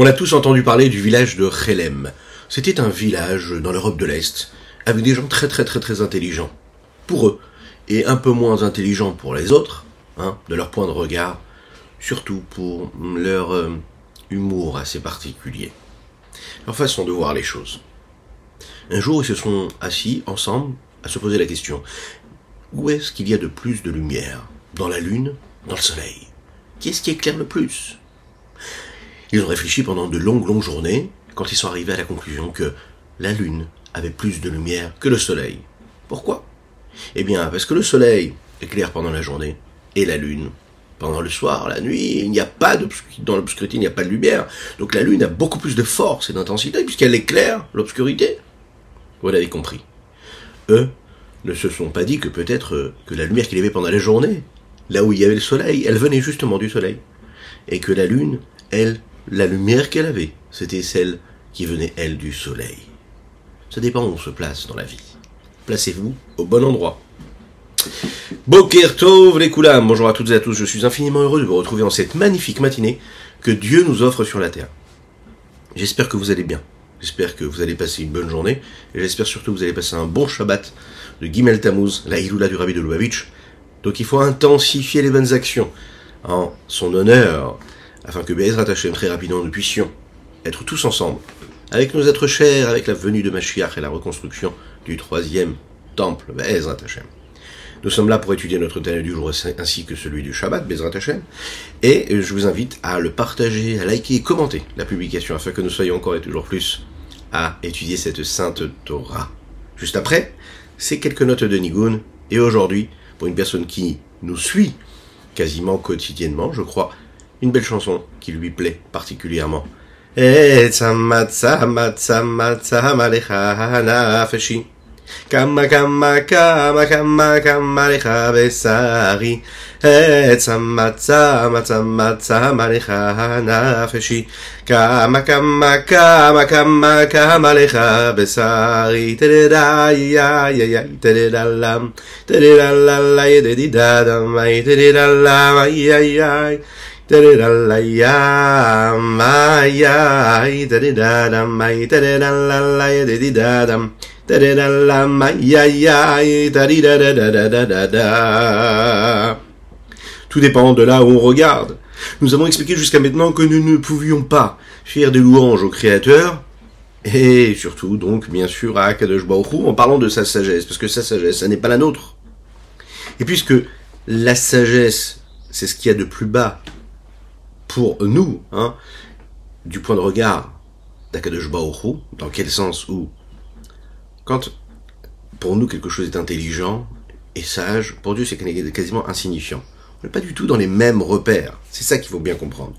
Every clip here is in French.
On a tous entendu parler du village de Chelem. C'était un village dans l'Europe de l'Est, avec des gens très intelligents, pour eux, et un peu moins intelligents pour les autres, de leur point de regard, surtout pour leur humour assez particulier, leur façon de voir les choses. Un jour, ils se sont assis ensemble à se poser la question, où est-ce qu'il y a de plus de lumière? Dans la lune? Dans le soleil? Qui est-ce qui éclaire le plus? Ils ont réfléchi pendant de longues journées, quand ils sont arrivés à la conclusion que la lune avait plus de lumière que le soleil. Pourquoi? Eh bien, parce que le soleil éclaire pendant la journée, et la lune pendant le soir, la nuit, il n'y a pas dans l'obscurité, il n'y a pas de lumière. Donc la lune a beaucoup plus de force et d'intensité, puisqu'elle éclaire l'obscurité. Vous l'avez compris. Eux ne se sont pas dit que peut-être que la lumière qu'il y avait pendant la journée, là où il y avait le soleil, elle venait justement du soleil. Et que la lune, elle, la lumière qu'elle avait, c'était celle qui venait, elle, du soleil. Ça dépend où on se place dans la vie. Placez-vous au bon endroit. Boker Tov les Koulam, bonjour à toutes et à tous, je suis infiniment heureux de vous retrouver en cette magnifique matinée que Dieu nous offre sur la terre. J'espère que vous allez bien, j'espère que vous allez passer une bonne journée, et j'espère surtout que vous allez passer un bon Shabbat de Gimel Tammuz, la Hiloula du Rabbi de Lubavitch. Donc il faut intensifier les bonnes actions en son honneur, afin que Be'ezrat Hashem, très rapidement, nous puissions être tous ensemble, avec nos êtres chers, avec la venue de Mashiach et la reconstruction du troisième temple, Be'ezrat Hashem. Nous sommes là pour étudier notre Tanya du jour ainsi que celui du Shabbat, Be'ezrat Hashem, et je vous invite à le partager, à liker et commenter la publication, afin que nous soyons encore et toujours plus à étudier cette sainte Torah. Juste après, c'est quelques notes de Nigun, et aujourd'hui, pour une personne qui nous suit quasiment quotidiennement, je crois, une belle chanson qui lui plaît particulièrement. Kama lecha besari, etzama lecha nafeshi, kama lecha besari, tedelalam, yedidadam, tedelalam, tout dépend de là où on regarde. Nous avons expliqué jusqu'à maintenant que nous ne pouvions pas faire des louanges au Créateur, et surtout donc bien sûr à Akadosh Baruch Hu en parlant de sa sagesse, parce que sa sagesse, ça n'est pas la nôtre. Et puisque la sagesse, c'est ce qu'il y a de plus bas pour nous, du point de regard d'Akadosh Baruch Hu, dans quel sens où quand pour nous quelque chose est intelligent et sage, pour Dieu c'est quasiment insignifiant. On n'est pas du tout dans les mêmes repères. C'est ça qu'il faut bien comprendre.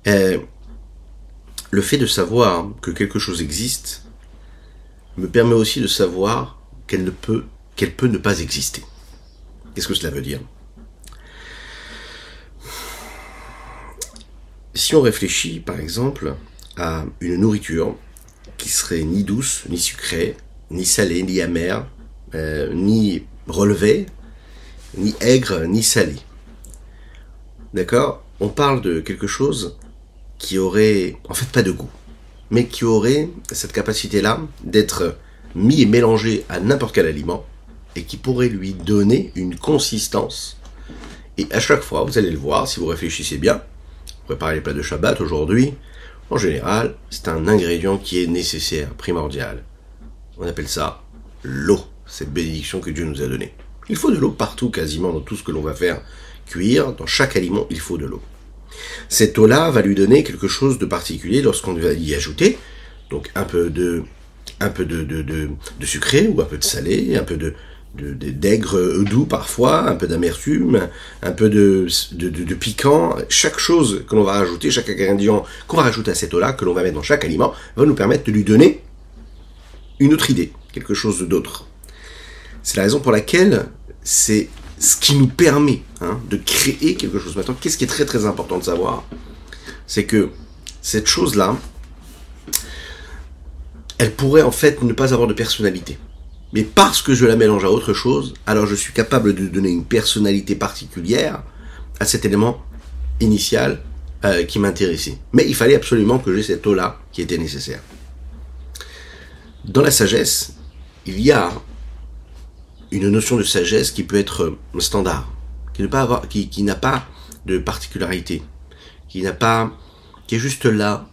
Le fait de savoir que quelque chose existe me permet aussi de savoir qu'elle peut ne pas exister. Qu'est-ce que cela veut dire? Si on réfléchit par exemple à une nourriture qui serait ni douce, ni sucrée, ni salée, ni amère, ni relevée, ni aigre, ni salée. D'accord? On parle de quelque chose qui aurait, en fait, pas de goût, mais qui aurait cette capacité-là d'être mis et mélangé à n'importe quel aliment, et qui pourrait lui donner une consistance. Et à chaque fois, vous allez le voir, si vous réfléchissez bien, préparez les plats de Shabbat aujourd'hui, en général, c'est un ingrédient qui est nécessaire, primordial. On appelle ça l'eau, cette bénédiction que Dieu nous a donnée. Il faut de l'eau partout, quasiment, dans tout ce que l'on va faire cuire. Dans chaque aliment, il faut de l'eau. Cette eau-là va lui donner quelque chose de particulier lorsqu'on va y ajouter donc un peu de sucré ou un peu de salé, un peu d'aigre doux parfois, un peu d'amertume, un peu de piquant. Chaque chose que l'on va rajouter, chaque ingrédient qu'on va rajouter à cette eau-là, que l'on va mettre dans chaque aliment, va nous permettre de lui donner une autre idée, quelque chose d'autre. C'est la raison pour laquelle c'est ce qui nous permet de créer quelque chose. Maintenant, qu'est-ce qui est très important de savoir? C'est que cette chose-là, elle pourrait en fait ne pas avoir de personnalité. Mais parce que je la mélange à autre chose, alors je suis capable de donner une personnalité particulière à cet élément initial qui m'intéressait. Mais il fallait absolument que j'ai cette eau-là qui était nécessaire. Dans la sagesse, il y a une notion de sagesse qui peut être standard, qui n'a pas de particularité, qui est juste là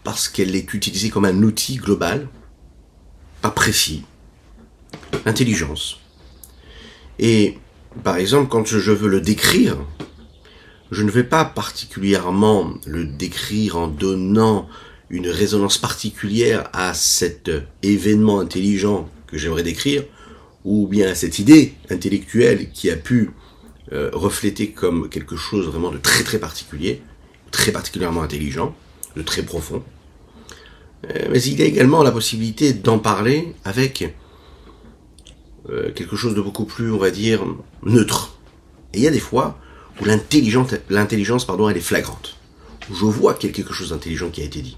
parce qu'elle est utilisée comme un outil global, pas précis, intelligence. Et par exemple, quand je veux le décrire, je ne vais pas particulièrement le décrire en donnant une résonance particulière à cet événement intelligent que j'aimerais décrire, ou bien à cette idée intellectuelle qui a pu refléter comme quelque chose vraiment de très très particulier, très particulièrement intelligent, de très profond. Mais il y a également la possibilité d'en parler avec quelque chose de beaucoup plus, on va dire, neutre. Et il y a des fois où l'intelligence, elle est flagrante. Où je vois qu'il y a quelque chose d'intelligent qui a été dit.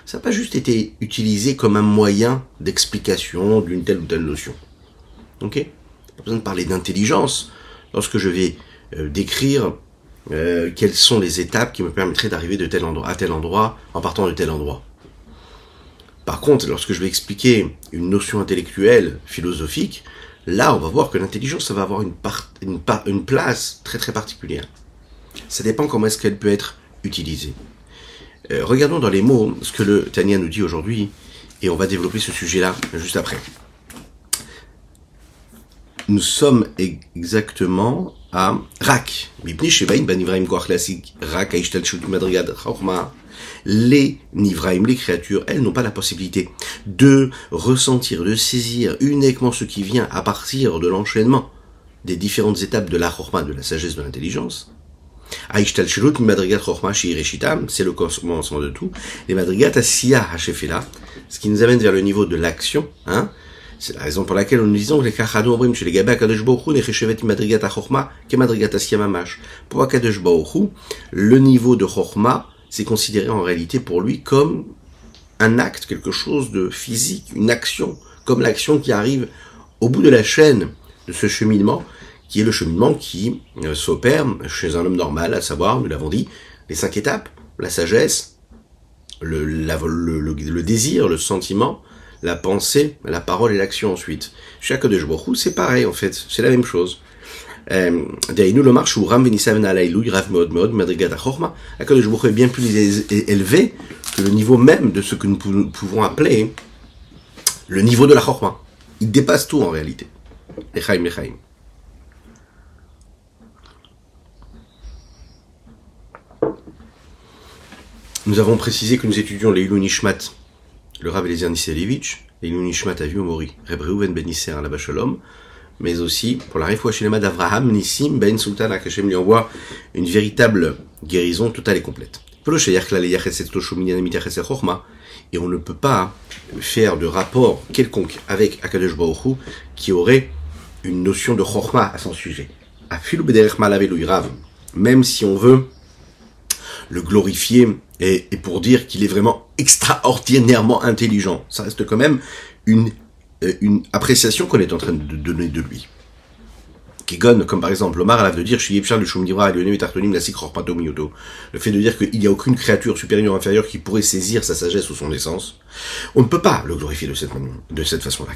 Ça n'a pas juste été utilisé comme un moyen d'explication d'une telle ou telle notion. Ok ? Pas besoin de parler d'intelligence lorsque je vais décrire quelles sont les étapes qui me permettraient d'arriver de tel endroit à tel endroit en partant de tel endroit. Par contre, lorsque je vais expliquer une notion intellectuelle, philosophique, là, on va voir que l'intelligence, ça va avoir une place très très particulière. Ça dépend comment est-ce qu'elle peut être utilisée. Regardons dans les mots ce que le Tanya nous dit aujourd'hui, et on va développer ce sujet-là juste après. Nous sommes exactement à Rak. Les Nivraim, les créatures, elles n'ont pas la possibilité de ressentir, de saisir uniquement ce qui vient à partir de l'enchaînement des différentes étapes de la Chorma, de la sagesse, de l'intelligence. C'est le commencement de tout. Les Madrigat Asiya Hashefela, ce qui nous amène vers le niveau de l'action, hein. C'est la raison pour laquelle nous disons que les Kachadou Obrim chez les Gabé Akadosh Baruch Hu Nechechevet Madrigat HaChochma Ke Madrigat Asiya Mamash. Pour Akadosh Baruch Hu, le niveau de Chorma, c'est considéré en réalité pour lui comme un acte, quelque chose de physique, une action, comme l'action qui arrive au bout de la chaîne de ce cheminement, qui est le cheminement qui s'opère chez un homme normal, à savoir, nous l'avons dit, les 5 étapes, la sagesse, le désir, le sentiment, la pensée, la parole et l'action ensuite. Chez Akadosh Baruch Hu, c'est pareil en fait, c'est la même chose. Daïnou le marche où Ram Venissav Nalaïlou, Rav Mod, Madrigat Achorma, Akadosh Baruch Hu est bien plus élevé que le niveau même de ce que nous pouvons appeler le niveau de la Chorma. Il dépasse tout en réalité. Lechaim. Nous avons précisé que nous étudions les Ilou Nishmat, le Rav Eliezer Nisselevitch, les Ilou Nishmat Avi Omori, Reb Reuven Ben Nisser, la Shalom, mais aussi pour la Refoua Shelema d'Avraham Nissim Ben Sultan, à Hashem lui envoie une véritable guérison totale et complète. Et on ne peut pas faire de rapport quelconque avec Akadosh Baruch Hu qui aurait une notion de Chochma à son sujet. Même si on veut le glorifier et pour dire qu'il est vraiment extraordinairement intelligent, ça reste quand même une appréciation qu'on est en train de donner de lui. Kigon, comme par exemple, Omar a de dire, le fait de dire qu'il n'y a aucune créature supérieure ou inférieure qui pourrait saisir sa sagesse ou son essence, on ne peut pas le glorifier de cette façon-là.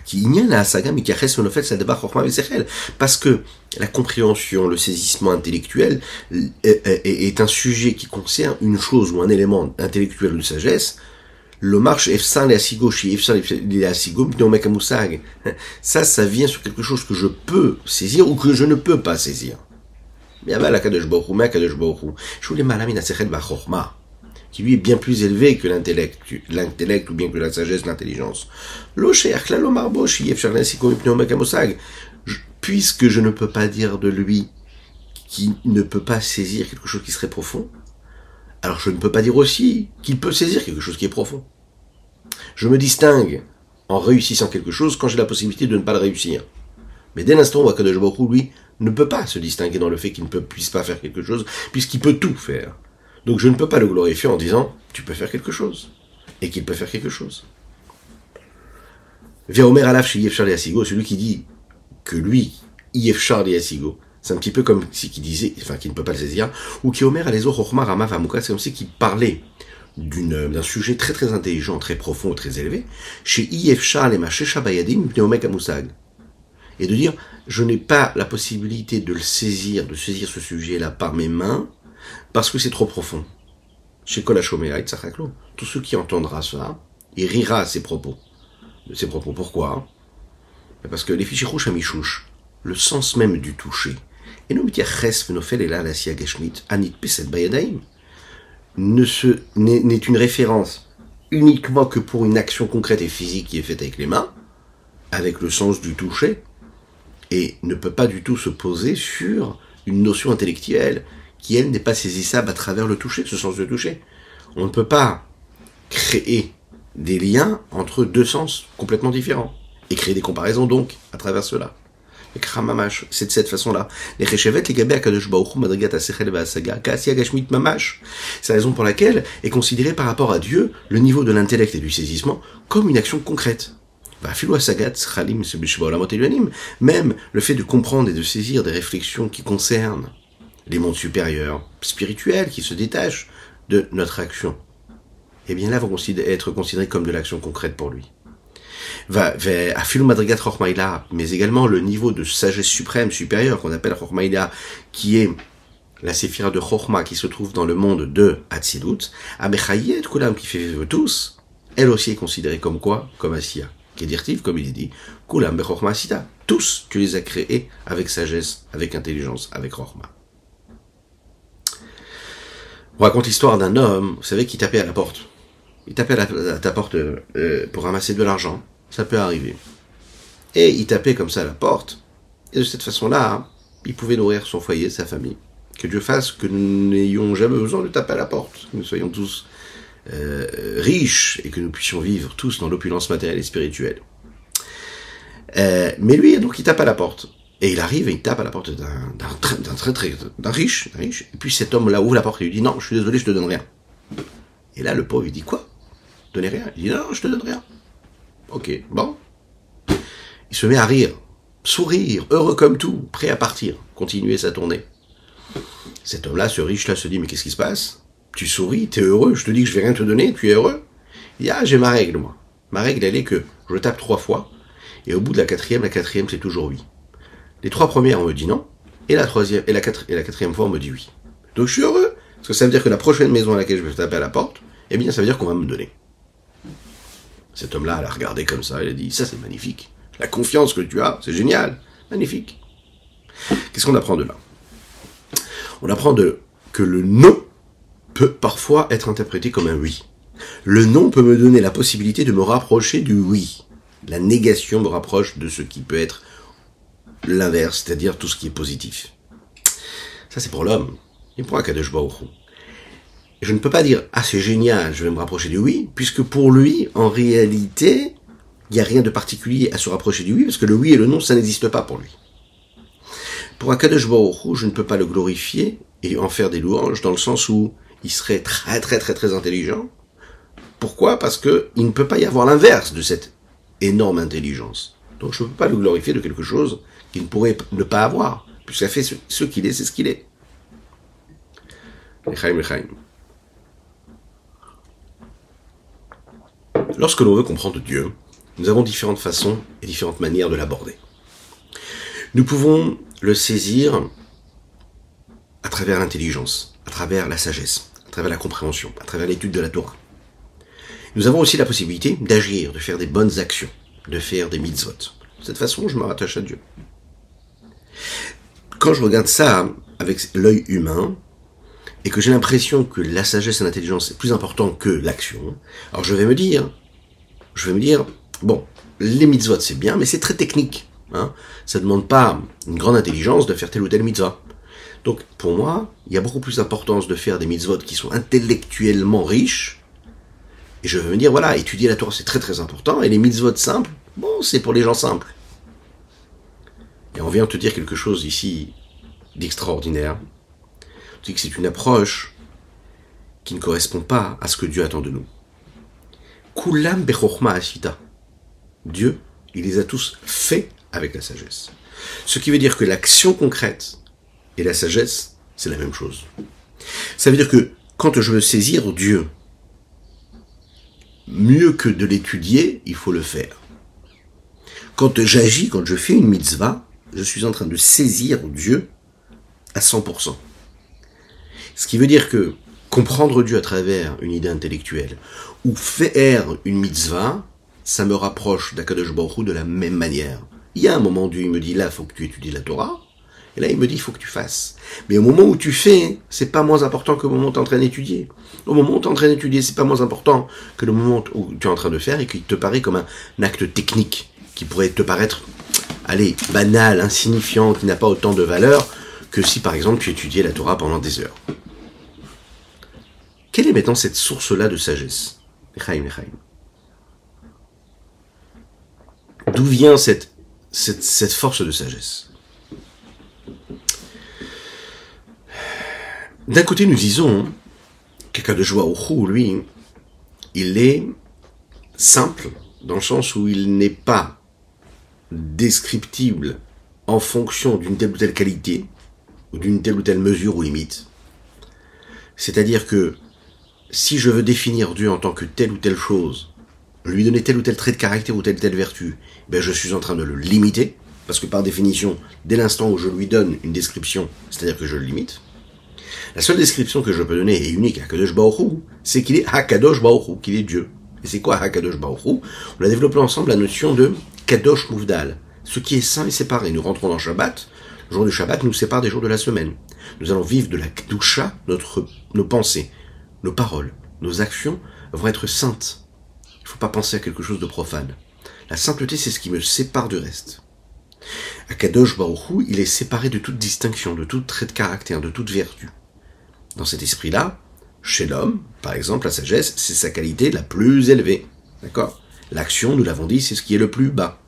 Parce que la compréhension, le saisissement intellectuel est un sujet qui concerne une chose ou un élément intellectuel de sagesse. Le marche efsan les asigo chez efsan les asigo pneumakamoussag. Ça vient sur quelque chose que je peux saisir ou que je ne peux pas saisir. Mais avant la kadosh baruch hu, je voulais malamina sechel bachorma, qui lui est bien plus élevé que l'intellect ou bien que la sagesse, l'intelligence. Lo sheach la lo marbo chez efsan les asigo pneumakamoussag. Puisque je ne peux pas dire de lui qu'il ne peut pas saisir quelque chose qui serait profond, alors je ne peux pas dire aussi qu'il peut saisir quelque chose qui est profond. Je me distingue en réussissant quelque chose quand j'ai la possibilité de ne pas le réussir. Mais dès l'instant où Akadosh Baruch Hu, lui, ne peut pas se distinguer dans le fait qu'il ne puisse pas faire quelque chose, puisqu'il peut tout faire. Donc je ne peux pas le glorifier en disant « tu peux faire quelque chose » et qu'il peut faire quelque chose. Via Omer Alaf chez Yefchar Asigo, celui qui dit que lui, Yefchar Asigo, C'est un petit peu comme si qui disait, enfin qui ne peut pas le saisir, ou qui Omer Alezo Chochma Rama Vamuka, c'est comme si qui parlait d'un sujet très très intelligent, très profond, très élevé, chez Yefshar Lema Shesha Bayadim Pneomek Amusag. Et de dire, je n'ai pas la possibilité de saisir ce sujet-là par mes mains, parce que c'est trop profond. Chez Kolashomea et Tzachaklo, tout ce qui entendra ça, il rira ses propos. De ses propos, pourquoi? Parce que les fichichouch amichouch, le sens même du toucher, et nous n'est une référence uniquement que pour une action concrète et physique qui est faite avec les mains, avec le sens du toucher, et ne peut pas du tout se poser sur une notion intellectuelle qui, elle, n'est pas saisissable à travers le toucher, ce sens de toucher. On ne peut pas créer des liens entre deux sens complètement différents, et créer des comparaisons donc à travers cela. C'est de cette façon-là. C'est la raison pour laquelle est considéré par rapport à Dieu le niveau de l'intellect et du saisissement comme une action concrète. Même le fait de comprendre et de saisir des réflexions qui concernent les mondes supérieurs, spirituels, qui se détachent de notre action, eh bien là vont être considérés comme de l'action concrète pour lui. Mais également le niveau de sagesse suprême, supérieure, qu'on appelle Chochmaïla, qui est la séphira de Chochma, qui se trouve dans le monde de Hatzilut, Amechayet Kulam, qui fait vivre tous, elle aussi est considérée comme quoi? Comme Asiya, qui est directive, comme il est dit, Kulam Bechochma Asita. Tous, tu les as créés avec sagesse, avec intelligence, avec Chochma. On raconte l'histoire d'un homme, vous savez, qui tapait à la porte. Il tapait à ta porte pour ramasser de l'argent. Ça peut arriver. Et il tapait comme ça à la porte. Et de cette façon-là, il pouvait nourrir son foyer, sa famille. Que Dieu fasse que nous n'ayons jamais besoin de taper à la porte. Que nous soyons tous riches et que nous puissions vivre tous dans l'opulence matérielle et spirituelle. Mais lui, donc, il tape à la porte. Et il arrive et il tape à la porte d'un riche. Et puis cet homme-là ouvre la porte et lui dit « Non, je suis désolé, je te donne rien. » Et là, le pauvre, il dit « Quoi ? Donnez rien ?» Il dit « Non, je te donne rien. » Ok, bon. Il se met à rire, sourire, heureux comme tout, prêt à partir, continuer sa tournée. Cet homme-là, ce riche-là, se dit, mais qu'est-ce qui se passe? Tu souris, t'es heureux, je te dis que je vais rien te donner, tu es heureux? Il dit, ah, j'ai ma règle, moi. Ma règle, elle est que je tape 3 fois, et au bout de la quatrième, c'est toujours oui. Les 3 premières, on me dit non, et la quatrième fois, on me dit oui. Donc je suis heureux, parce que ça veut dire que la prochaine maison à laquelle je vais taper à la porte, eh bien, ça veut dire qu'on va me donner. Cet homme-là, elle a regardé comme ça, elle a dit, ça c'est magnifique. La confiance que tu as, c'est génial, magnifique. Qu'est-ce qu'on apprend de là? On apprend que le non peut parfois être interprété comme un oui. Le non peut me donner la possibilité de me rapprocher du oui. La négation me rapproche de ce qui peut être l'inverse, c'est-à-dire tout ce qui est positif. Ça c'est pour l'homme, et pour Akadosh Baruch Hu. Je ne peux pas dire « Ah, c'est génial, je vais me rapprocher du oui », puisque pour lui, en réalité, il n'y a rien de particulier à se rapprocher du oui, parce que le oui et le non, ça n'existe pas pour lui. Pour Akadosh Baruch Hu, je ne peux pas le glorifier et en faire des louanges, dans le sens où il serait très très très très intelligent. Pourquoi? Parce que il ne peut pas y avoir l'inverse de cette énorme intelligence. Donc je ne peux pas le glorifier de quelque chose qu'il ne pourrait ne pas avoir, puisqu'il fait ce qu'il est, c'est ce qu'il est. L'Echaim. Lorsque l'on veut comprendre Dieu, nous avons différentes façons et différentes manières de l'aborder. Nous pouvons le saisir à travers l'intelligence, à travers la sagesse, à travers la compréhension, à travers l'étude de la Torah. Nous avons aussi la possibilité d'agir, de faire des bonnes actions, de faire des mitzvot. De cette façon, je me rattache à Dieu. Quand je regarde ça avec l'œil humain, et que j'ai l'impression que la sagesse et l'intelligence est plus important que l'action, alors je vais me dire, bon, les mitzvot c'est bien, mais c'est très technique. Hein. Ça ne demande pas une grande intelligence de faire telle ou telle mitzvah. Donc pour moi, il y a beaucoup plus d'importance de faire des mitzvot qui sont intellectuellement riches, et je vais me dire, voilà, étudier la Torah c'est très très important, et les mitzvot simples, bon, c'est pour les gens simples. Et on vient te dire quelque chose ici d'extraordinaire. C'est que c'est une approche qui ne correspond pas à ce que Dieu attend de nous. Kulam bechochma asita. Dieu, il les a tous faits avec la sagesse. Ce qui veut dire que l'action concrète, Et la sagesse, c'est la même chose. Ça veut dire que quand je veux saisir Dieu, mieux que de l'étudier, il faut le faire. Quand j'agis, quand je fais une mitzvah, je suis en train de saisir Dieu à 100%. Ce qui veut dire que comprendre Dieu à travers une idée intellectuelle ou faire une mitzvah, ça me rapproche d'Akadosh Baruch Hu de la même manière. Il y a un moment où Dieu il me dit là, il faut que tu étudies la Torah, et là il me dit il faut que tu fasses. Mais au moment où tu fais, c'est pas moins important que le moment où tu es en train d'étudier. Au moment où tu es en train d'étudier, c'est pas moins important que le moment où tu es en train de faire et qui te paraît comme un acte technique qui pourrait te paraître, allez, banal, insignifiant, qui n'a pas autant de valeur que si par exemple tu étudiais la Torah pendant des heures. Quelle est maintenant cette source-là de sagesse? D'où vient cette force de sagesse? D'un côté, nous disons qu'Akadosh Baruch Hu, lui, il est simple, dans le sens où il n'est pas descriptible en fonction d'une telle ou telle qualité, ou d'une telle ou telle mesure ou limite. C'est-à-dire que si je veux définir Dieu en tant que telle ou telle chose, lui donner tel ou tel trait de caractère ou telle ou telle vertu, ben je suis en train de le limiter, parce que par définition, dès l'instant où je lui donne une description, c'est-à-dire que je le limite, la seule description que je peux donner est unique à Kadosh Baruch Hu, c'est qu'il est Hakadosh Baruch Hu, qu'il est Dieu. Et c'est quoi Hakadosh Baruch Hu? On a développé ensemble la notion de Kadosh Mouvdal, ce qui est saint et séparé. Nous rentrons dans Shabbat, le jour du Shabbat nous sépare des jours de la semaine. Nous allons vivre de la Kedusha, nos pensées, nos paroles, nos actions vont être saintes. Il ne faut pas penser à quelque chose de profane. La sainteté, c'est ce qui me sépare du reste. Akadosh Baruch Hu, il est séparé de toute distinction, de tout trait de caractère, de toute vertu. Dans cet esprit-là, chez l'homme, par exemple, la sagesse, c'est sa qualité la plus élevée. D'accord? L'action, nous l'avons dit, c'est ce qui est le plus bas.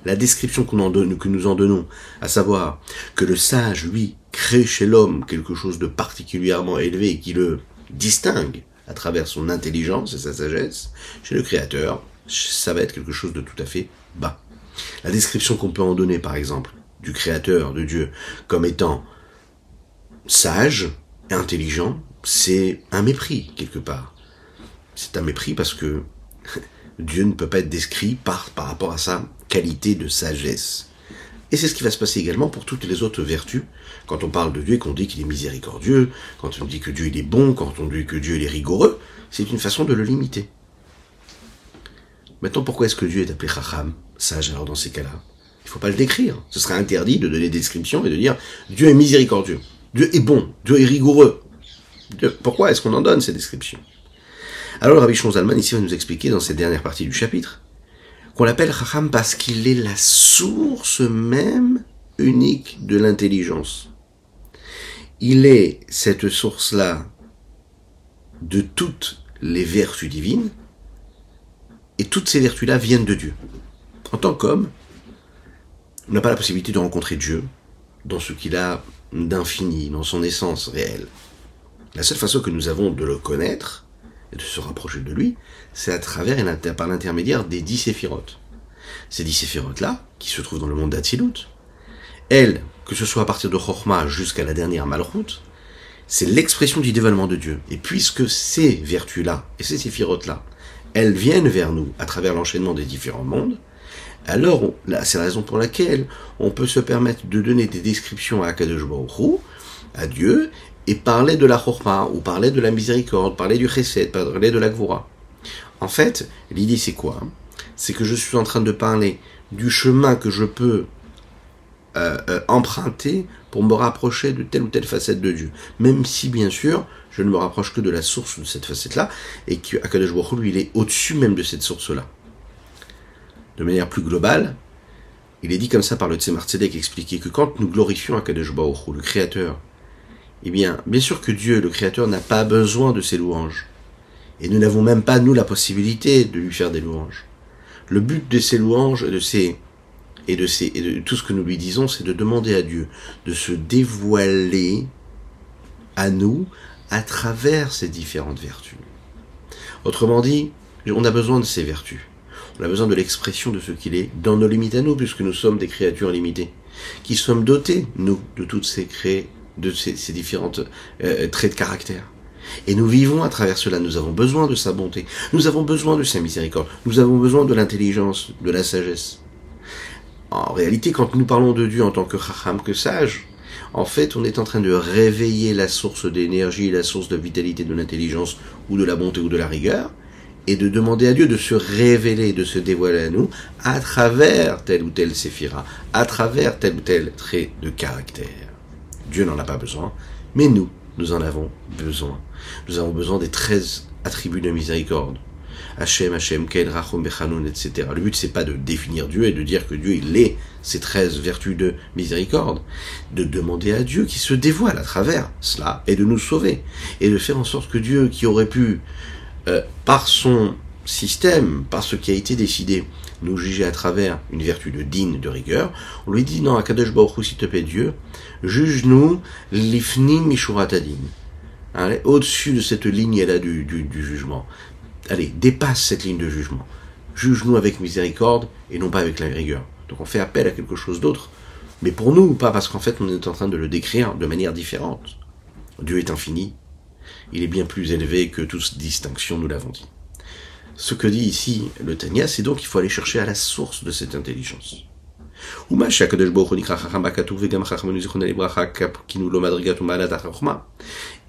La description que nous en donnons, à savoir que le sage, lui, crée chez l'homme quelque chose de particulièrement élevé et qui le distingue à travers son intelligence et sa sagesse, chez le créateur, ça va être quelque chose de tout à fait bas. La description qu'on peut en donner, par exemple, du créateur, de Dieu, comme étant sage et intelligent, c'est un mépris, quelque part. C'est un mépris parce que Dieu ne peut pas être décrit par rapport à sa qualité de sagesse. Et c'est ce qui va se passer également pour toutes les autres vertus. Quand on parle de Dieu et qu'on dit qu'il est miséricordieux, quand on dit que Dieu il est bon, quand on dit que Dieu il est rigoureux, c'est une façon de le limiter. Maintenant, pourquoi est-ce que Dieu est appelé Chacham, sage, alors dans ces cas-là? Il ne faut pas le décrire. Ce serait interdit de donner des descriptions et de dire Dieu est miséricordieux, Dieu est bon, Dieu est rigoureux. Pourquoi est-ce qu'on en donne ces descriptions? Alors le Rabbi Shimon Zalman ici va nous expliquer dans cette dernière partie du chapitre qu'on l'appelle Chacham parce qu'il est la source même unique de l'intelligence. Il est cette source-là de toutes les vertus divines, et toutes ces vertus-là viennent de Dieu. En tant qu'homme, on n'a pas la possibilité de rencontrer Dieu dans ce qu'il a d'infini, dans son essence réelle. La seule façon que nous avons de le connaître et de se rapprocher de lui, c'est à travers et par l'intermédiaire des 10 séphirotes. Ces 10 séphirotes-là, qui se trouvent dans le monde d'Atsilut, elles, que ce soit à partir de Chokhmah jusqu'à la dernière Malchut, c'est l'expression du dévoilement de Dieu. Et puisque ces vertus-là et ces séphirotes-là, elles viennent vers nous à travers l'enchaînement des différents mondes, alors là, c'est la raison pour laquelle on peut se permettre de donner des descriptions à Akadosh Baruch Hu, à Dieu, et parler de la Chokhmah, ou parler de la miséricorde, parler du Chesed, parler de la Gvura. En fait, l'idée c'est quoi? C'est que je suis en train de parler du chemin que je peux emprunter pour me rapprocher de telle ou telle facette de Dieu. Même si, bien sûr, je ne me rapproche que de la source de cette facette-là, et que Akadosh Baruch Hu, lui, il est au-dessus même de cette source-là. De manière plus globale, il est dit comme ça par le Tzemar Tzedek expliqué que quand nous glorifions Akadosh Baruch Hu, le Créateur, eh bien sûr que Dieu, le Créateur, n'a pas besoin de ses louanges. Et nous n'avons même pas, nous, la possibilité de lui faire des louanges. Le but de ces louanges et de tout ce que nous lui disons, c'est de demander à Dieu de se dévoiler à nous à travers ces différentes vertus. Autrement dit, on a besoin de ces vertus. On a besoin de l'expression de ce qu'il est dans nos limites à nous, puisque nous sommes des créatures limitées, qui sommes dotés, nous, de toutes ces de ces différentes traits de caractère. Et nous vivons à travers cela, nous avons besoin de sa bonté, nous avons besoin de sa miséricorde, nous avons besoin de l'intelligence, de la sagesse. En réalité, quand nous parlons de Dieu en tant que chacham, que sage, en fait, on est en train de réveiller la source d'énergie, la source de vitalité, de l'intelligence, ou de la bonté, ou de la rigueur, et de demander à Dieu de se révéler, de se dévoiler à nous, à travers tel ou tel séphira, à travers tel ou tel trait de caractère. Dieu n'en a pas besoin, mais nous en avons besoin. Nous avons besoin des 13 attributs de miséricorde. Hachem, Hachem, Kel, Rachum, Bechanoun, etc. Le but, c'est pas de définir Dieu et de dire que Dieu, il est ces 13 vertus de miséricorde. De demander à Dieu qui se dévoile à travers cela et de nous sauver. Et de faire en sorte que Dieu, qui aurait pu, par son système, par ce qui a été décidé, nous juger à travers une vertu de digne, de rigueur, on lui dit, non, Akadosh Baruch Hu, s'il te plaît Dieu, juge-nous l'ifnim mishurat adin. Allez, au-dessus de cette ligne-là du jugement. Allez, dépasse cette ligne de jugement. Juge-nous avec miséricorde et non pas avec la rigueur. Donc on fait appel à quelque chose d'autre, mais pour nous, pas parce qu'en fait on est en train de le décrire de manière différente. Dieu est infini, il est bien plus élevé que toute distinction, nous l'avons dit. Ce que dit ici le Tanya, c'est donc qu'il faut aller chercher à la source de cette intelligence. Et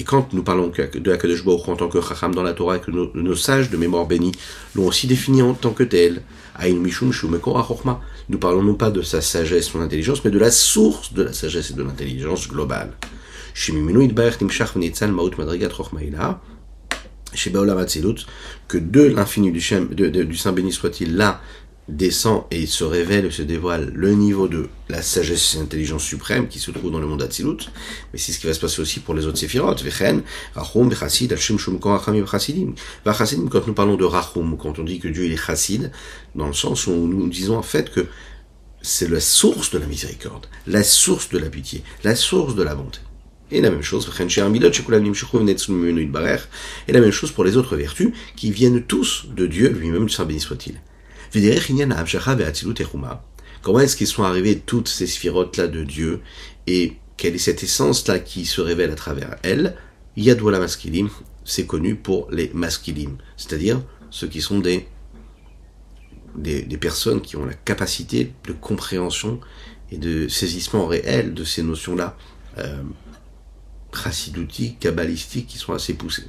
quand nous parlons de Akadosh Baruch Hu en tant que Chacham dans la Torah, et que nos sages de mémoire bénie l'ont aussi défini en tant que tel, nous parlons non pas de sa sagesse, son intelligence, mais de la source de la sagesse et de l'intelligence globale. Que de l'infini du Saint béni soit-il là, descend et se révèle et se dévoile le niveau de la sagesse et l'intelligence suprême qui se trouve dans le monde d'Atsilut, mais c'est ce qui va se passer aussi pour les autres séphirot. Quand nous parlons de Rachum, quand on dit que Dieu il est chassid, dans le sens où nous disons en fait que c'est la source de la miséricorde, la source de la pitié, la source de la bonté. Et la même chose, et la même chose pour les autres vertus qui viennent tous de Dieu lui-même, Saint béni soit-il. Comment est-ce qu'ils sont arrivés toutes ces sphirotes-là de Dieu et quelle est cette essence-là qui se révèle à travers elles? Yadwala maskilim, c'est connu pour les maskilim, c'est-à-dire ceux qui sont des personnes qui ont la capacité de compréhension et de saisissement réel de ces notions-là chassidoutiques, kabbalistiques, qui sont assez poussées.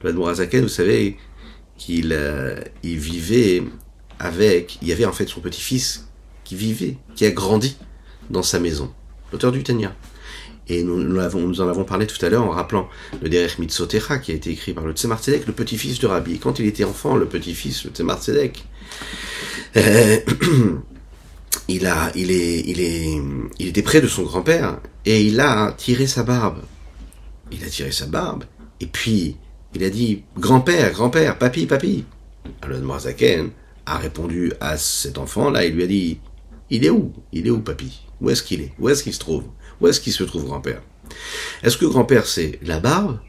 L'Admor Hazaken, vous savez qu'il vivait il y avait en fait son petit-fils qui a grandi dans sa maison, l'auteur du Tanya. Et nous en avons parlé tout à l'heure en rappelant le Derech Mitzotecha qui a été écrit par le Tzemar Tzedek, le petit-fils de Rabbi. Et quand il était enfant, le petit-fils, le Tzemar Tzedek, il était près de son grand-père et il a tiré sa barbe. Et puis il a dit grand-père, papi. Alors le Zaken a répondu à cet enfant-là, il lui a dit il est où papi? Où est-ce qu'il est? Où est-ce qu'il se trouve? Où est-ce qu'il se trouve grand-père? Est-ce que grand-père c'est la barbe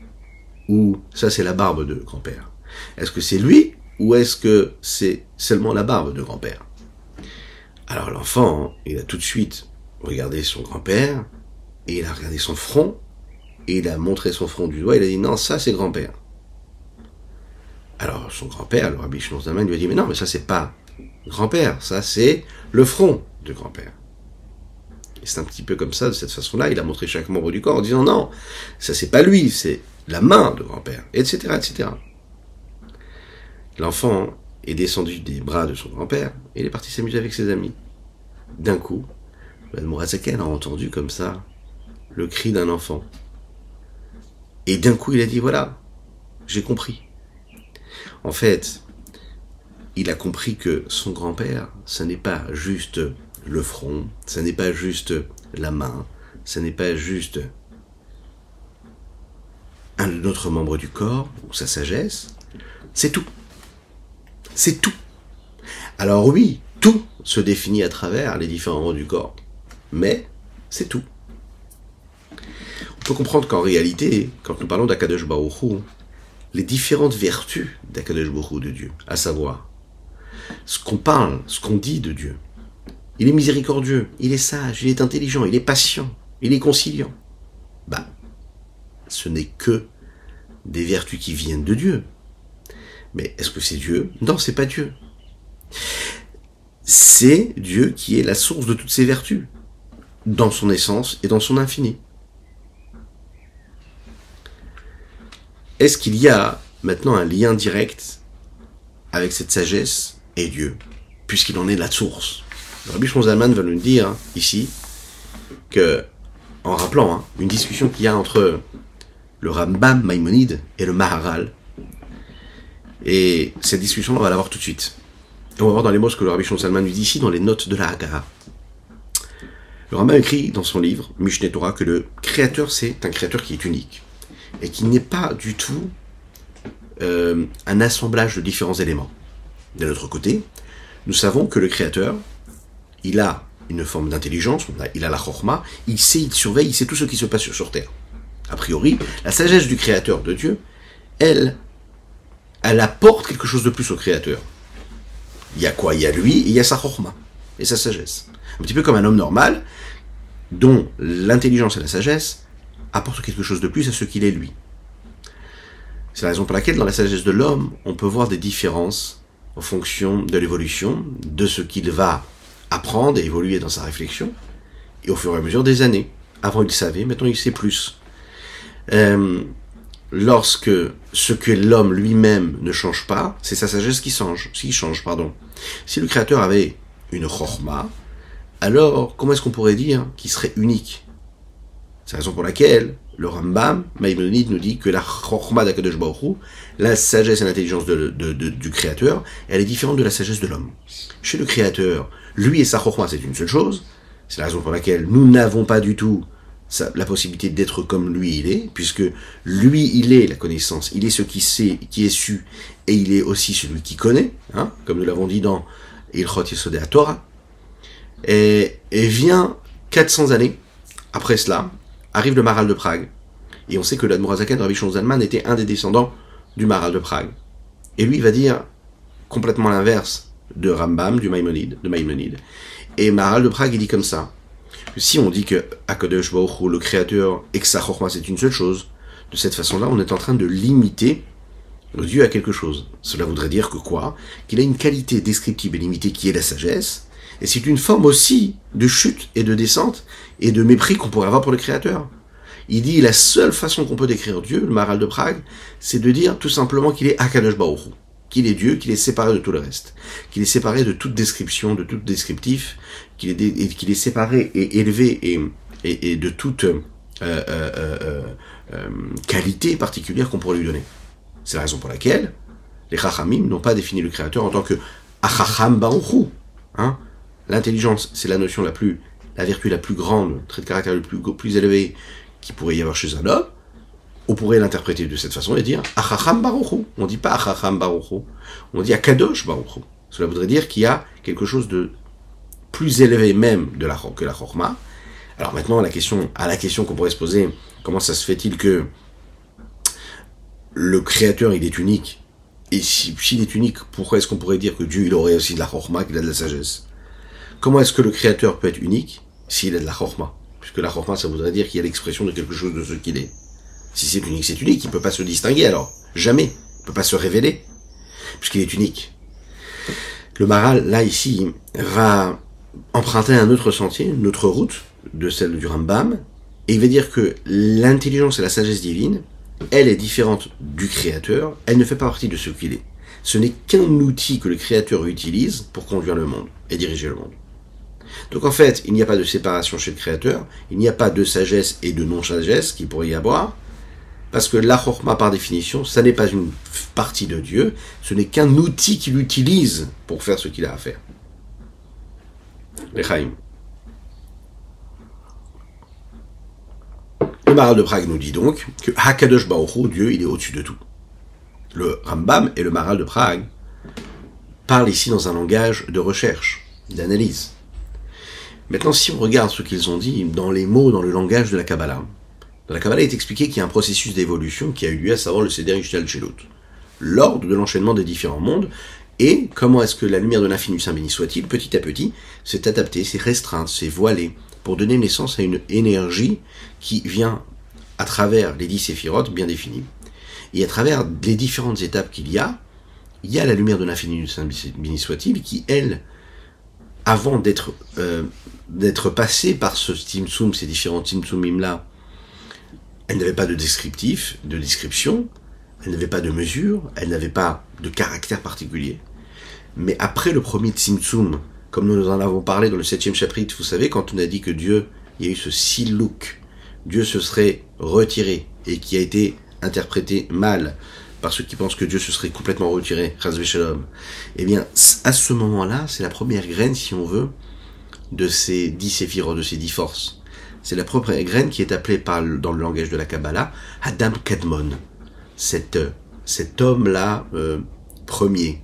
ou ça c'est la barbe de grand-père? Est-ce que c'est lui ou est-ce que c'est seulement la barbe de grand-père? Alors l'enfant, il a tout de suite regardé son grand-père et il a regardé son front et il a montré son front du doigt, il a dit non, ça c'est grand-père. Alors son grand-père, le Rabbi Shlomo Zalman, lui a dit mais non, mais ça c'est pas grand-père, ça c'est le front de grand-père. Et c'est un petit peu comme ça, de cette façon-là, il a montré chaque membre du corps en disant non, ça c'est pas lui, c'est la main de grand-père, etc., etc. L'enfant est descendu des bras de son grand-père et il est parti s'amuser avec ses amis. D'un coup, l'Admor Hazaken a entendu comme ça le cri d'un enfant. Et d'un coup, il a dit voilà, j'ai compris. En fait, il a compris que son grand-père, ce n'est pas juste le front, ce n'est pas juste la main, ce n'est pas juste un autre membre du corps, ou sa sagesse, c'est tout. C'est tout. Alors oui, tout se définit à travers les différents membres du corps, mais c'est tout. On peut comprendre qu'en réalité, quand nous parlons d'Akadosh Baruch Hu, les différentes vertus d'Akadosh Baruch Hu de Dieu, à savoir ce qu'on parle, ce qu'on dit de Dieu. Il est miséricordieux, il est sage, il est intelligent, il est patient, il est conciliant. Bah, ce n'est que des vertus qui viennent de Dieu. Mais est-ce que c'est Dieu? Non, c'est pas Dieu. C'est Dieu qui est la source de toutes ces vertus, dans son essence et dans son infini. Est-ce qu'il y a maintenant un lien direct avec cette sagesse et Dieu, puisqu'il en est la source? Le Rabbi Shlomo Zalman va nous dire ici que, en rappelant une discussion qu'il y a entre le Rambam Maïmonide et le Maharal, et cette discussion on va la voir tout de suite. Et on va voir dans les mots ce que le Rabbi Shlomo Zalman nous dit ici dans les notes de la Haggadah. Le Rambam écrit dans son livre Mishneh Torah que le Créateur, c'est un Créateur qui est unique et qui n'est pas du tout un assemblage de différents éléments. D'un autre côté, nous savons que le Créateur, il a une forme d'intelligence, il a la chorma, il sait, il surveille, il sait tout ce qui se passe sur Terre. A priori, la sagesse du Créateur de Dieu, elle apporte quelque chose de plus au Créateur. Il y a quoi? Il y a lui et il y a sa chorma et sa sagesse. Un petit peu comme un homme normal, dont l'intelligence et la sagesse apportent quelque chose de plus à ce qu'il est lui. C'est la raison pour laquelle dans la sagesse de l'homme, on peut voir des différences en fonction de l'évolution, de ce qu'il va apprendre et évoluer dans sa réflexion, et au fur et à mesure des années. Avant il savait, maintenant il sait plus. Lorsque ce que l'homme lui-même ne change pas, c'est sa sagesse qui change. Si le Créateur avait une chorma, alors comment est-ce qu'on pourrait dire qu'il serait unique? C'est la raison pour laquelle le Rambam Maïmonide nous dit que la chorma d'Akadosh Baruch Hu, la sagesse et l'intelligence du Créateur, elle est différente de la sagesse de l'homme. Chez le Créateur, lui et sa chorma, c'est une seule chose. C'est la raison pour laquelle nous n'avons pas du tout la possibilité d'être comme lui il est, puisque lui il est la connaissance, il est ce qui sait, qui est su, et il est aussi celui qui connaît, comme nous l'avons dit dans Ilchot Yesodei HaTorah. Et vient 400 années après cela, arrive le Maharal de Prague, et on sait que l'Admor HaZaken, Rabbi Shlomo Zalman, était un des descendants du Maharal de Prague. Et lui il va dire complètement l'inverse de Rambam, de Maïmonide. Et Maharal de Prague il dit comme ça: si on dit que Akadosh Baruch Hu, le Créateur, et que sa chorma c'est une seule chose, de cette façon-là, on est en train de limiter Dieu à quelque chose. Cela voudrait dire que quoi? Qu'il a une qualité descriptible et limitée qui est la sagesse, et c'est une forme aussi de chute et de descente et de mépris qu'on pourrait avoir pour le Créateur. Il dit la seule façon qu'on peut décrire Dieu, le Maharal de Prague, c'est de dire tout simplement qu'il est Akadosh Baruch Hu, qu'il est Dieu, qu'il est séparé de tout le reste, qu'il est séparé de toute description, de tout descriptif, qu'il est séparé et élevé et de toute qualité particulière qu'on pourrait lui donner. C'est la raison pour laquelle les Chachamim n'ont pas défini le Créateur en tant que Achacham Baruch Hu. L'intelligence, c'est la vertu la plus grande, le trait de caractère le plus élevé qu'il pourrait y avoir chez un homme. On pourrait l'interpréter de cette façon et dire Achacham Baruch Hu. On ne dit pas Achacham Baruch Hu, on dit Akadosh Baruch Hu. Cela voudrait dire qu'il y a quelque chose de plus élevé même que la Chorma. Alors maintenant, à la question qu'on pourrait se poser, comment ça se fait-il que le Créateur il est unique? Et s'il est unique, pourquoi est-ce qu'on pourrait dire que Dieu il aurait aussi de la Chorma, qu'il a de la sagesse? Comment est-ce que le Créateur peut être unique s'il a de la Chorma? Puisque la Chorma, ça voudrait dire qu'il y a l'expression de quelque chose de ce qu'il est. Si c'est unique, il ne peut pas se distinguer alors. Jamais. Il ne peut pas se révéler. Puisqu'il est unique. Le Maharal, là, ici, va emprunter un autre sentier, une autre route de celle du Rambam, et il va dire que l'intelligence et la sagesse divine, elle est différente du Créateur, elle ne fait pas partie de ce qu'il est. Ce n'est qu'un outil que le Créateur utilise pour conduire le monde et diriger le monde. Donc en fait, il n'y a pas de séparation chez le Créateur, il n'y a pas de sagesse et de non-sagesse qu'il pourrait y avoir, parce que la chorma, par définition, ça n'est pas une partie de Dieu, ce n'est qu'un outil qu'il utilise pour faire ce qu'il a à faire. L'Echaim. Le Maharal de Prague nous dit donc que Hakadosh Baruch Hu, Dieu, il est au-dessus de tout. Le Rambam et le Maharal de Prague parlent ici dans un langage de recherche, d'analyse. Maintenant, si on regarde ce qu'ils ont dit dans les mots, dans le langage de la Kabbalah, dans la Kabbalah, il est expliqué qu'il y a un processus d'évolution qui a eu lieu, à savoir le Seder Ishtalshelut, l'ordre de l'enchaînement des différents mondes, et comment est-ce que la lumière de l'infini Saint béni soit-il, petit à petit, s'est adaptée, s'est restreinte, s'est voilée, pour donner naissance à une énergie qui vient à travers les 10 séphirotes bien définies. Et à travers les différentes étapes qu'il y a la lumière de l'infini du Saint béni soit-il, qui, elle, avant d'être passée par ce Tzimtzum, ces différents Tzimtzumim-là, elle n'avait pas de descriptif, de description, elle n'avait pas de mesure, elle n'avait pas de caractère particulier. Mais après le premier Tzimtzum, comme nous en avons parlé dans le 7e chapitre, vous savez, quand on a dit que Dieu, il y a eu ce siluk, Dieu se serait retiré, et qui a été interprété mal par ceux qui pensent que Dieu se serait complètement retiré, chas v'shalom, eh bien, à ce moment-là, c'est la première graine, si on veut, de ces 10 séphirotes, de ces 10 forces. C'est la première graine qui est appelée dans le langage de la Kabbalah, Adam Kadmon. Cet homme-là, premier.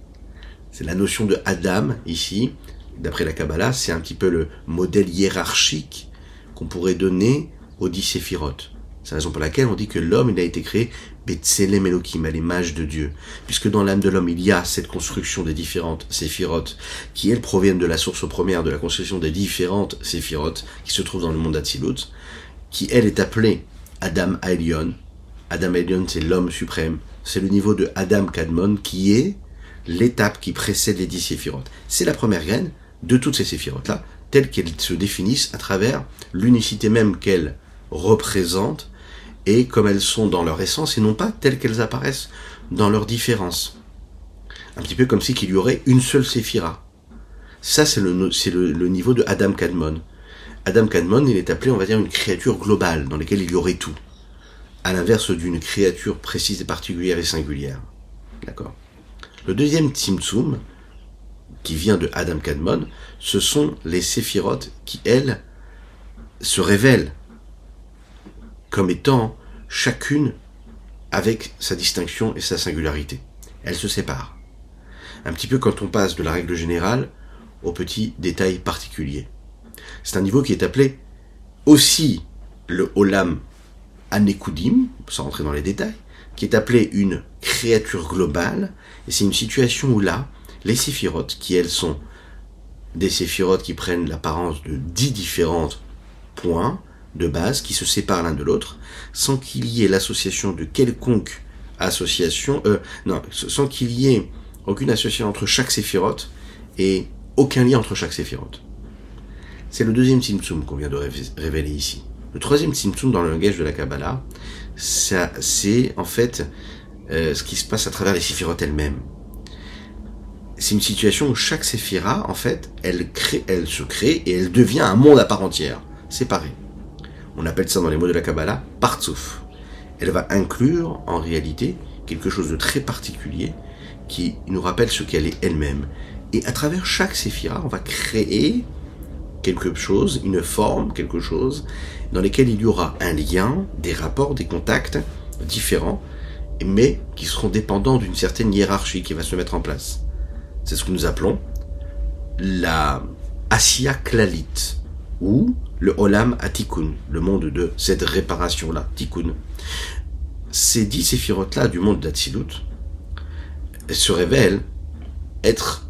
C'est la notion de Adam, ici, d'après la Kabbalah, c'est un petit peu le modèle hiérarchique qu'on pourrait donner aux 10 séphirotes. C'est la raison pour laquelle on dit que l'homme, il a été créé Betselem Elohim, à l'image de Dieu. Puisque dans l'âme de l'homme, il y a cette construction des différentes séphirotes, qui elles proviennent de la source première de la construction des différentes séphirotes, qui se trouvent dans le monde d'Atsilut, qui elle est appelée Adam Aelion. Adam Aelion, c'est l'homme suprême. C'est le niveau de Adam Kadmon, qui est l'étape qui précède les 10 séphirotes. C'est la première graine de toutes ces séphirotes-là, telles qu'elles se définissent à travers l'unicité même qu'elles représentent, et comme elles sont dans leur essence, et non pas telles qu'elles apparaissent dans leur différence. Un petit peu comme si qu'il y aurait une seule séphira. Ça, c'est le niveau de Adam Kadmon. Adam Kadmon, il est appelé, on va dire, une créature globale, dans laquelle il y aurait tout. À l'inverse d'une créature précise et particulière et singulière. D'accord. Le deuxième Tzimtzum, qui vient de Adam Kadmon, ce sont les séphirotes qui, elles, se révèlent comme étant chacune avec sa distinction et sa singularité. Elles se séparent. Un petit peu quand on passe de la règle générale aux petits détails particuliers. C'est un niveau qui est appelé aussi le Olam Anekudim, sans rentrer dans les détails, qui est appelé une créature globale, et c'est une situation où là, les séphirotes, qui elles sont des séphirotes qui prennent l'apparence de 10 différents points de base qui se séparent l'un de l'autre, sans qu'il y ait l'association de quelconque association, sans qu'il y ait aucune association entre chaque séphirote et aucun lien entre chaque séphirote. C'est le deuxième Tzimtzum qu'on vient de révéler ici. Le troisième Tzimtzum dans le langage de la Kabbalah, c'est en fait ce qui se passe à travers les séphirotes elles-mêmes. C'est une situation où chaque séphira, en fait, elle se crée et elle devient un monde à part entière, séparé. On appelle ça dans les mots de la Kabbalah Partsouf. Elle va inclure en réalité quelque chose de très particulier qui nous rappelle ce qu'elle est elle-même. Et à travers chaque séphira, on va créer quelque chose, une forme, quelque chose dans lesquels il y aura un lien, des rapports, des contacts différents, mais qui seront dépendants d'une certaine hiérarchie qui va se mettre en place. C'est ce que nous appelons la Asiya Klalit, ou le Olam Atikun, le monde de cette réparation-là, Tikkun. Ces 10 séphirotes-là du monde d'Atsilut se révèlent être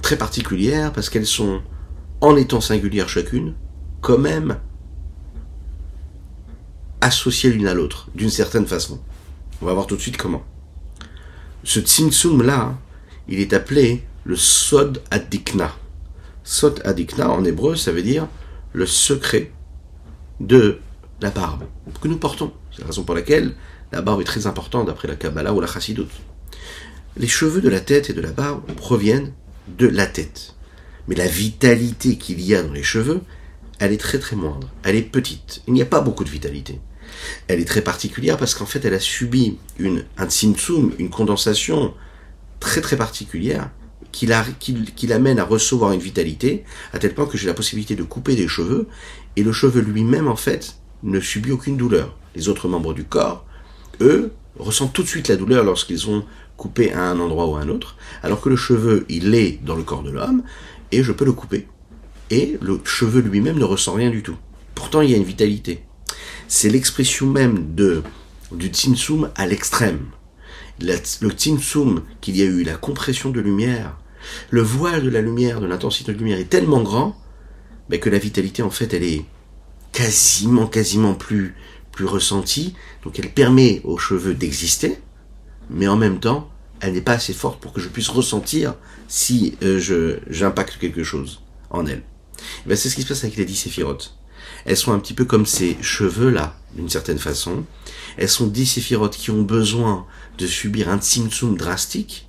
très particulières parce qu'elles sont, en étant singulières chacune, quand même associées l'une à l'autre, d'une certaine façon. On va voir tout de suite comment. Ce Tzimtzum-là, il est appelé le Sod Adikna. Sod Adikna, en hébreu, ça veut dire le secret de la barbe que nous portons. C'est la raison pour laquelle la barbe est très importante d'après la Kabbalah ou la Chassidut. Les cheveux de la tête et de la barbe proviennent de la tête. Mais la vitalité qu'il y a dans les cheveux, elle est très très moindre. Elle est petite. Il n'y a pas beaucoup de vitalité. Elle est très particulière parce qu'en fait elle a subi un tzimtzum, une condensation très très particulière qui l'amène à recevoir une vitalité à tel point que j'ai la possibilité de couper des cheveux et le cheveu lui-même en fait ne subit aucune douleur. Les autres membres du corps, eux, ressentent tout de suite la douleur lorsqu'ils ont coupé à un endroit ou à un autre, alors que le cheveu, il est dans le corps de l'homme et je peux le couper. Et le cheveu lui-même ne ressent rien du tout. Pourtant, il y a une vitalité. C'est l'expression même du tzimtzum à l'extrême. Le tzimtzum qu'il y a eu, la compression de lumière, le voile de la lumière, de l'intensité de lumière est tellement grand que la vitalité, en fait, elle est quasiment plus plus ressentie, donc elle permet aux cheveux d'exister, mais en même temps, elle n'est pas assez forte pour que je puisse ressentir si j'impacte quelque chose en elle. Et bien, c'est ce qui se passe avec les 10 séphirotes. Elles sont un petit peu comme ces cheveux-là, d'une certaine façon. Elles sont 10 séphirotes qui ont besoin de subir un tzimtzum drastique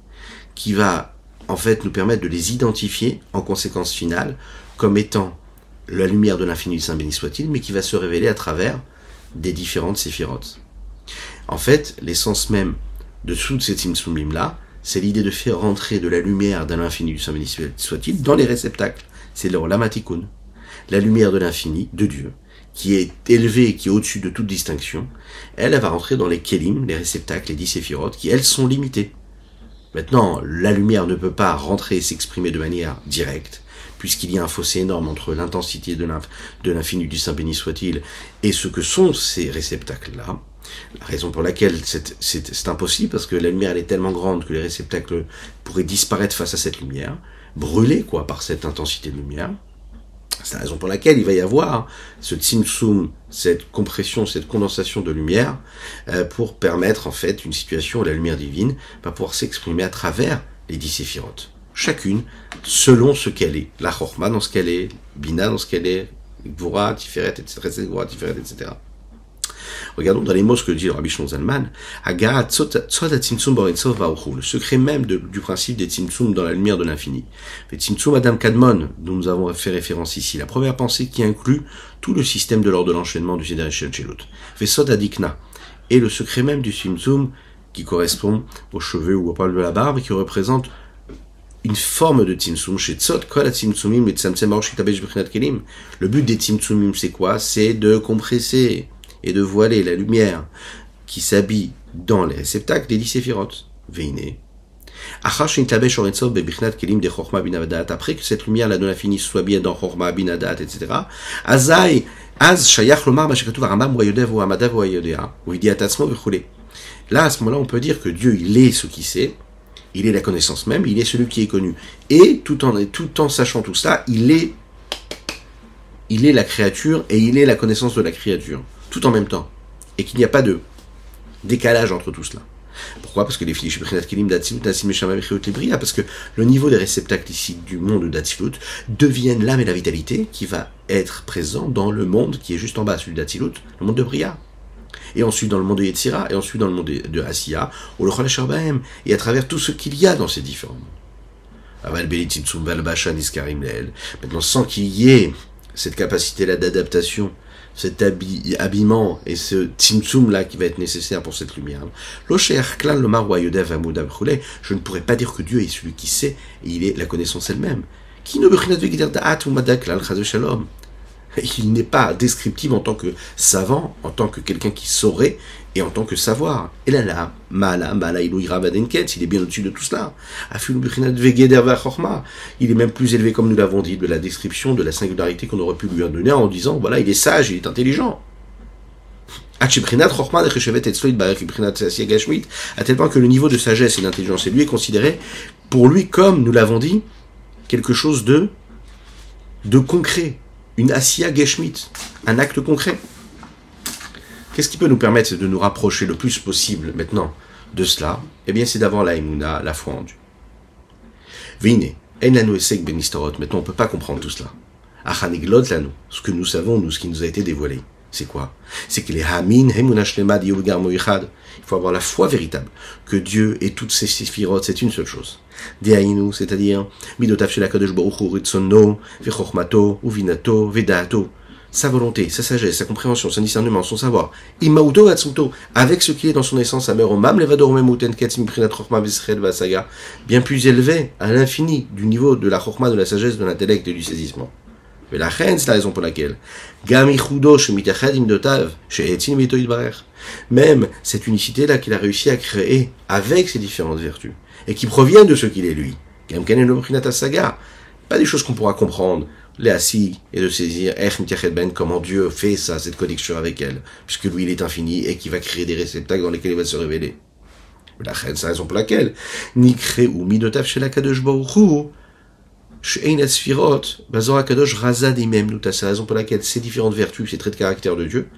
qui va, en fait, nous permettre de les identifier en conséquence finale comme étant la lumière de l'infini du Saint béni soit-il, mais qui va se révéler à travers des différentes séphirotes. En fait, l'essence même de toutes ces tzimtzumim-là, c'est l'idée de faire rentrer de la lumière de l'infini du Saint béni soit-il dans les réceptacles. C'est le Olam HaTikun, la lumière de l'infini, de Dieu, qui est élevée, qui est au-dessus de toute distinction. Elle va rentrer dans les kelim, les réceptacles, les 10 séphirotes, qui elles sont limitées. Maintenant, la lumière ne peut pas rentrer et s'exprimer de manière directe, puisqu'il y a un fossé énorme entre l'intensité de l'infini du Saint béni soit-il et ce que sont ces réceptacles-là. La raison pour laquelle c'est impossible, parce que la lumière elle est tellement grande que les réceptacles pourraient disparaître face à cette lumière, brûlés quoi par cette intensité de lumière. C'est la raison pour laquelle il va y avoir ce tzimtzum, cette compression, cette condensation de lumière, pour permettre en fait une situation où la lumière divine va pouvoir s'exprimer à travers les 10 séphirotes. Chacune selon ce qu'elle est. La Chorma dans ce qu'elle est, Bina dans ce qu'elle est, Gvura, Tiferet, etc. Gvura, Tiferet, etc. Regardons dans les mots ce que dit le Rabbi Shlomo Zalman. Le secret même du principe des tzimtzum dans la lumière de l'infini. Les tzimtzum Adam Kadmon, dont nous avons fait référence ici. La première pensée qui inclut tout le système de l'ordre de l'enchaînement du Seder Shelchelut. Vesod Adikna. Et le secret même du tzimtzum qui correspond aux cheveux ou aux poils de la barbe, qui représente une forme de tzimtzum. Le but des tzimtzumim, c'est quoi? C'est de compresser et de voiler la lumière qui s'habille dans les réceptacles des 10 séphirotes. Veine. Après que cette lumière là de l'infini soit bien dans Chorma, Binadat, etc. Azai, Az, Shayach Lomar, Bashakatuv, Aramam, Wayodev, ou Amadav, ou Ayodea, ou Idiatatsmo, Vechule. Là, à ce moment-là, on peut dire que Dieu, il est ce qui sait, il est la connaissance même, il est celui qui est connu. Et, tout en sachant tout ça, il est la créature et il est la connaissance de la créature. Tout en même temps. Et qu'il n'y a pas de décalage entre tout cela. Pourquoi? Parce que les fiches parce que le niveau des réceptacles ici du monde d'Atsilut deviennent l'âme et la vitalité qui va être présent dans le monde qui est juste en bas, celui d'Atsilut, le monde de Bria. Et ensuite dans le monde de Yetzira, et ensuite dans le monde de Asiya, ou le Chol HaSharbahem, et à travers tout ce qu'il y a dans ces différents mondes. Maintenant, sans qu'il y ait cette capacité-là d'adaptation, cet habillement et ce tzimtzum là qui va être nécessaire pour cette lumière. Je ne pourrais pas dire que Dieu est celui qui sait et il est la connaissance elle-même. Il n'est pas descriptif en tant que savant, en tant que quelqu'un qui saurait et en tant que savoir. Et là, il est bien au-dessus de tout cela. Il est même plus élevé, comme nous l'avons dit, de la description de la singularité qu'on aurait pu lui en donner en disant, voilà, il est sage, il est intelligent. À tel point que le niveau de sagesse et d'intelligence, lui est considéré, pour lui, comme nous l'avons dit, quelque chose de concret. Une Asiya Geshmit, un acte concret. Qu'est-ce qui peut nous permettre de nous rapprocher le plus possible maintenant de cela? Eh bien, c'est d'avoir la Emouna, la foi en Dieu. Vine, maintenant on ne peut pas comprendre tout cela. Ce que nous savons, nous, ce qui nous a été dévoilé, c'est quoi? C'est que les Hamin, Emouna Shlema, Diyugar Moichad, il faut avoir la foi véritable, que Dieu et toutes ses séphirotes, c'est une seule chose. Dehainu, c'est-à-dire, Midotav Shel HaKadosh Baruch Hu Ritzono, Vechormato, Uvinato, Vedato, sa volonté, sa sagesse, sa compréhension, son discernement, son savoir, Imauto Atsuto, avec ce qui est dans son essence, Ameromam Levador Memuten Ketsim Prinat Chorma Visred Vasaga, bien plus élevé à l'infini du niveau de la Chorma, de la sagesse, de l'intellect et du saisissement. Mais la reine, c'est la raison pour laquelle, même cette unicité-là qu'il a réussi à créer avec ses différentes vertus, et qui provient de ce qu'il est lui. Pas des choses qu'on pourra comprendre, les assis, et de saisir, comment Dieu fait ça, cette connexion avec elle, puisque lui il est infini et qui va créer des réceptacles dans lesquels il va se révéler. Mais la reine, c'est la raison pour laquelle, Nikre ou Midotav Shel HaKadosh Baruch Hu, c'est la raison pour laquelle ces différentes vertus, ces traits de caractère de Dieu,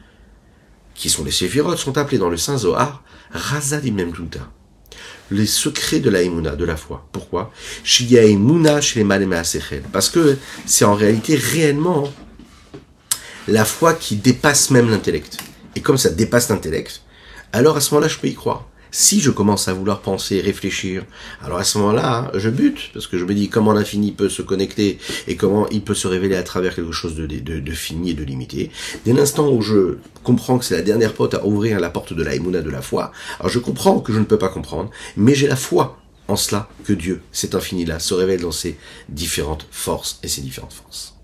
qui sont les Séphirot, sont appelés dans le Saint Zohar Razad Imemtuta. Les secrets de la Emouna, de la foi. Pourquoi? Parce que c'est en réalité réellement la foi qui dépasse même l'intellect. Et comme ça dépasse l'intellect, alors à ce moment-là, je peux y croire. Si je commence à vouloir penser, réfléchir, alors à ce moment-là, je bute, parce que je me dis comment l'infini peut se connecter et comment il peut se révéler à travers quelque chose de fini et de limité. Dès l'instant où je comprends que c'est la dernière porte à ouvrir la porte de la Emouna, de la foi, alors je comprends que je ne peux pas comprendre, mais j'ai la foi en cela que Dieu, cet infini-là, se révèle dans ses différentes forces et ses différentes forces.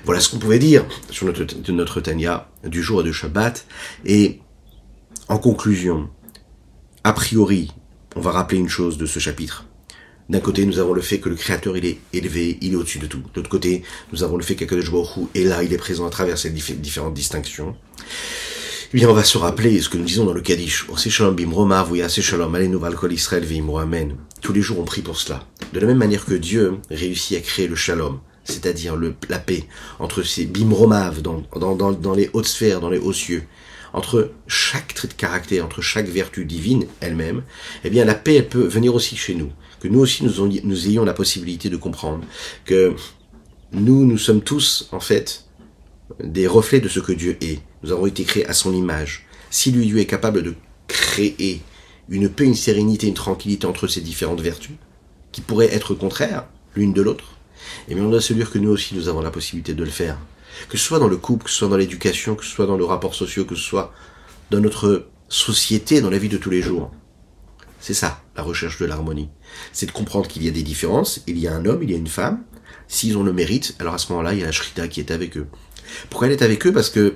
Voilà ce qu'on pouvait dire sur notre Tanya du jour de Shabbat. Et en conclusion, a priori, on va rappeler une chose de ce chapitre. D'un côté, nous avons le fait que le Créateur, il est élevé, il est au-dessus de tout. De l'autre côté, nous avons le fait qu'Akadosh Baruch Hu est là, il est présent à travers ces différentes distinctions. Eh bien, on va se rappeler ce que nous disons dans le Kaddish. Ose shalom bimroma, vuyase shalom aleinu val kol Israël veimro amen. Tous les jours, on prie pour cela. De la même manière que Dieu réussit à créer le shalom, c'est-à-dire la paix, entre ces bimromav, dans les hautes sphères, dans les hauts cieux, entre chaque trait de caractère, entre chaque vertu divine elle-même, eh bien la paix, elle peut venir aussi chez nous. Que nous aussi, nous ayons la possibilité de comprendre que nous sommes tous, en fait, des reflets de ce que Dieu est. Nous avons été créés à son image. Si lui, Dieu est capable de créer une paix, une sérénité, une tranquillité entre ces différentes vertus, qui pourraient être contraires l'une de l'autre, eh bien on doit se dire que nous aussi, nous avons la possibilité de le faire. Que ce soit dans le couple, que ce soit dans l'éducation, que ce soit dans nos rapports sociaux, que ce soit dans notre société, dans la vie de tous les jours. C'est ça, la recherche de l'harmonie. C'est de comprendre qu'il y a des différences, il y a un homme, il y a une femme. S'ils ont le mérite, alors à ce moment-là, il y a la Shrita qui est avec eux. Pourquoi elle est avec eux? Parce que,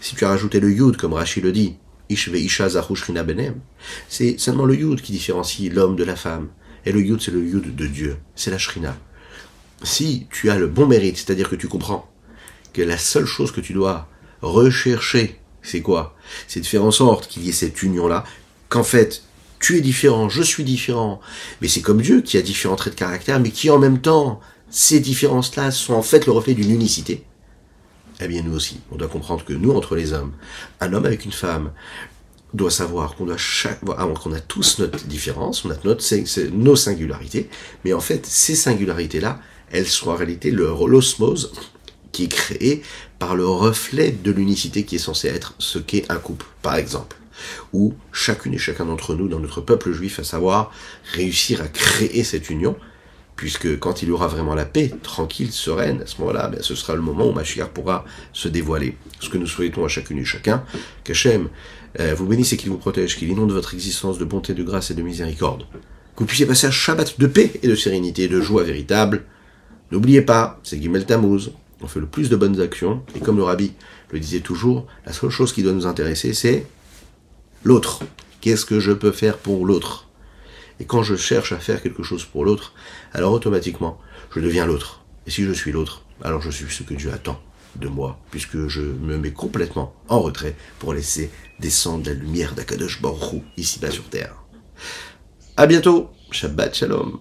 si tu as rajouté le Yud, comme Rashi le dit, Ish ve Isha zahu shrina benem, c'est seulement le Yud qui différencie l'homme de la femme. Et le Yud, c'est le Yud de Dieu. C'est la Shrina. Si tu as le bon mérite, c'est-à-dire que tu comprends que la seule chose que tu dois rechercher, c'est quoi? C'est de faire en sorte qu'il y ait cette union-là, qu'en fait, tu es différent, je suis différent, mais c'est comme Dieu qui a différents traits de caractère, mais qui en même temps, ces différences-là sont en fait le reflet d'une unicité. Eh bien nous aussi, on doit comprendre que nous, entre les hommes, un homme avec une femme, doit savoir qu'on qu'on a tous notre différence, on a nos singularités, mais en fait, ces singularités-là, elles sont en réalité l'osmose qui est créé par le reflet de l'unicité qui est censé être ce qu'est un couple, par exemple. Où chacune et chacun d'entre nous, dans notre peuple juif, à savoir, réussir à créer cette union, puisque quand il y aura vraiment la paix, tranquille, sereine, à ce moment-là, ce sera le moment où Mashiach pourra se dévoiler. Ce que nous souhaitons à chacune et chacun, qu'Hachem vous bénisse et qu'il vous protège, qu'il inonde votre existence de bonté, de grâce et de miséricorde. Que vous puissiez passer un Shabbat de paix et de sérénité, de joie véritable. N'oubliez pas, c'est Gimel Tammuz. On fait le plus de bonnes actions, et comme le Rabbi le disait toujours, la seule chose qui doit nous intéresser, c'est l'autre. Qu'est-ce que je peux faire pour l'autre? Et quand je cherche à faire quelque chose pour l'autre, alors automatiquement, je deviens l'autre. Et si je suis l'autre, alors je suis ce que Dieu attend de moi, puisque je me mets complètement en retrait pour laisser descendre la lumière d'Akadosh Baruch Hu ici-bas sur terre. À bientôt, Shabbat Shalom.